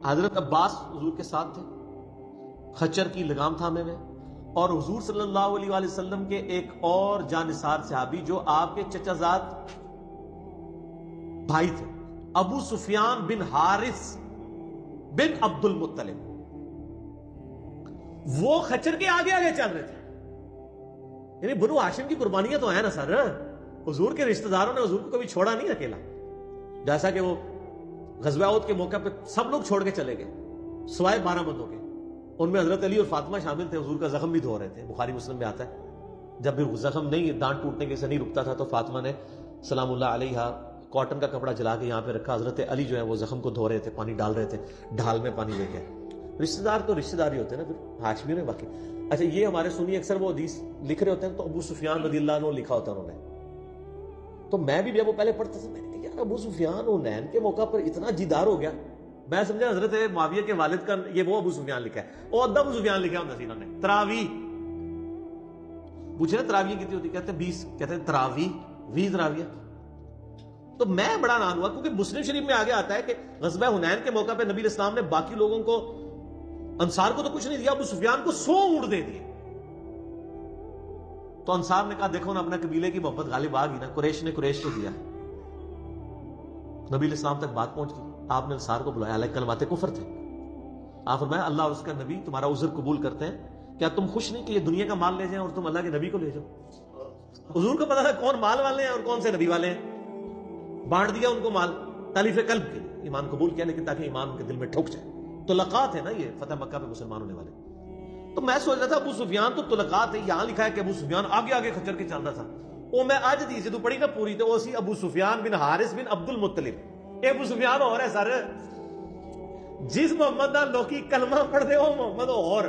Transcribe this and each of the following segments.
حضرت عباس حضور کے ساتھ تھے، خچر کی لگام تھامے ہوئے، اور حضور صلی اللہ علیہ وآلہ وسلم کے ایک اور جانثار صحابی جو آپ کے چچا زاد بھائی تھے، ابو سفیان بن حارث بن عبد المطلب، وہ خچر کے آگے آگے چل رہے تھے. یعنی بنو ہاشم کی قربانیاں تو ہیں نا سر. حضور کے رشتہ داروں نے حضور کو کبھی چھوڑا نہیں اکیلا. جیسا کہ وہ غزوہ احد کے موقع پہ سب لوگ چھوڑ کے چلے گئے سوائے 12 بندوں کے. ان میں حضرت علی اور فاطمہ شامل تھے. حضور کا زخم بھی دھو رہے تھے، بخاری مسلم میں آتا ہے. جب بھی زخم نہیں، دانت ٹوٹنے کے سے نہیں رکتا تھا، تو فاطمہ نے سلام اللہ علیہا کاٹن کا کپڑا جلا کے یہاں پہ رکھا. حضرت علی جو ہے وہ زخم کو دھو رہے تھے، پانی ڈال رہے تھے ڈھال میں پانی لے کے. رشتہ دار تو رشتہ دار ہی ہوتے ہیں نا پھر، ہاشمی میں باقی. اچھا، یہ ہمارے سنی اکثر وہ حدیث لکھ رہے ہوتے ہیں تو ابو سفیان رضی اللہ عنہ لکھا ہوتا ہے انہوں نے. تو میں بھی جب وہ پہلے پڑھتا تھا، میں نے کہا یار ابو سفیان حنین کے موقع پر اتنا جیدار ہو گیا. میں سمجھا حضرت معاویہ کے والد کا یہ وہ ابو سفیان لکھا ہے، اور ابو سفیان لکھا ہوتا سینہ نے. تراوی پوچھے نا تراوی کتنی ہوتی؟ کہتے ہیں 20. کہتے ہیں تراوی 20 تراویہ. تو میں بڑا نان ہوا کیونکہ مسلم شریف میں آگے آتا ہے کہ غزوہ حنین کے موقع پہ نبی علیہ السلام نے باقی لوگوں کو، انصار کو تو کچھ نہیں دیا، ابو سفیان کو 100 اونٹ دے دیے. تو انصار نے کہا دیکھو نا اپنا قبیلے کی محبت غالب آ گئی نا، قریش نے قریش کو دیا. نبی علیہ السلام تک بات پہنچ گئی. آپ نے انصار کو بلایا، حالانکہ کلمات کفر تھے. آپ فرمایا اللہ اور اس کا نبی تمہارا عذر قبول کرتے ہیں. کیا تم خوش نہیں کہ یہ دنیا کا مال لے جائیں اور تم اللہ کے نبی کو لے جاؤ؟ حضور کو پتا تھا کون مال والے ہیں اور کون سے نبی والے ہیں. بانٹ دیا ان کو مال تالیف قلب کے لیے. ایمان قبول کیا لیکن تاکہ ایمان ان کے دل میں ٹھوک جائے. طلقات ہے نا یہ فتح مکہ پہ مسلمان ہونے والے. تو میں سوچ رہا تھا ابو سفیان تو طلقات ہے، یہاں لکھا ہے کہ ابو سفیان آگے آگے خچر کے چل رہا تھا. وہ میں آج دی سے تو پڑھی نا پوری، تو اسی ابو سفیان بن حارث بن عبد المطلب. اے ابو سفیان اور ہے سر، جس محمد دا لوکی کلمہ پڑھ دے وہ محمد اور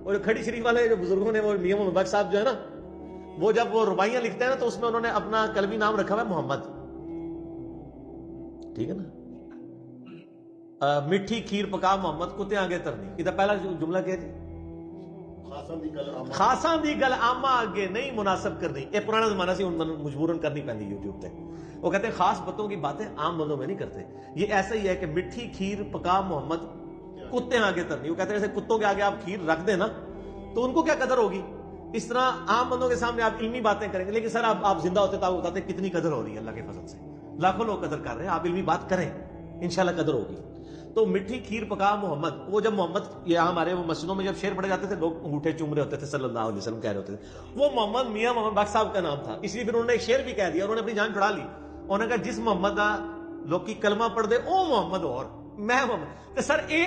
جو کھڑی شریف والے جو بزرگوں نے، وہ میاں محمد بخش صاحب جو ہے نا، وہ جب وہ ربائیاں لکھتے ہیں نا تو اس میں انہوں نے اپنا کلمی نام رکھا ہوا ہے محمد. ٹھیک ہے نا. میٹھی کھیر پکا محمد کتے آگے ترنی. ادھر پہلا جملہ کیا جی؟ خاصاں دی گل آما آگے نہیں مناسب کرنی. یہ پرانا زمانہ سے مجبوراً کرنی پہنی یوٹیوب پہ. وہ کہتے ہیں خاص باتوں کی باتیں عام بندوں میں نہیں کرتے. یہ ایسا ہی ہے کہ میٹھی کھیر پکا محمد کتے آگے ترنی. وہ کہتے ہیں جیسے کتوں کے آگے آپ کھیر رکھ دیں نا تو ان کو کیا قدر ہوگی، اس طرح عام بندوں کے سامنے آپ علمی باتیں کریں گے. لیکن سر آپ زندہ ہوتے تو آپ بتاتے ہیں کتنی قدر ہو رہی ہے اللہ کے فضل سے. لاکھوں لوگ قدر کر رہے ہیں، آپ علمی بات کریں انشاءاللہ قدر ہوگی. تو میٹھی کھیر پکا محمد، وہ جب محمد یہاں ہمارے وہ مسجدوں میں جب شعر پڑھے جاتے تھے لوگ انگوٹھے چوم رہے ہوتے تھے، صلی اللہ علیہ وسلم کہہ رہے ہوتے تھے. وہ محمد میاں محمد بخش صاحب کا نام تھا، اس لیے پھر انہوں نے ایک شعر بھی کہہ دیا. انہوں نے اپنی جان چھڑا لی. انہوں نے کہا جس محمد لوگ کی کلمہ پڑھ دے او محمد اور میں محمد. تو سر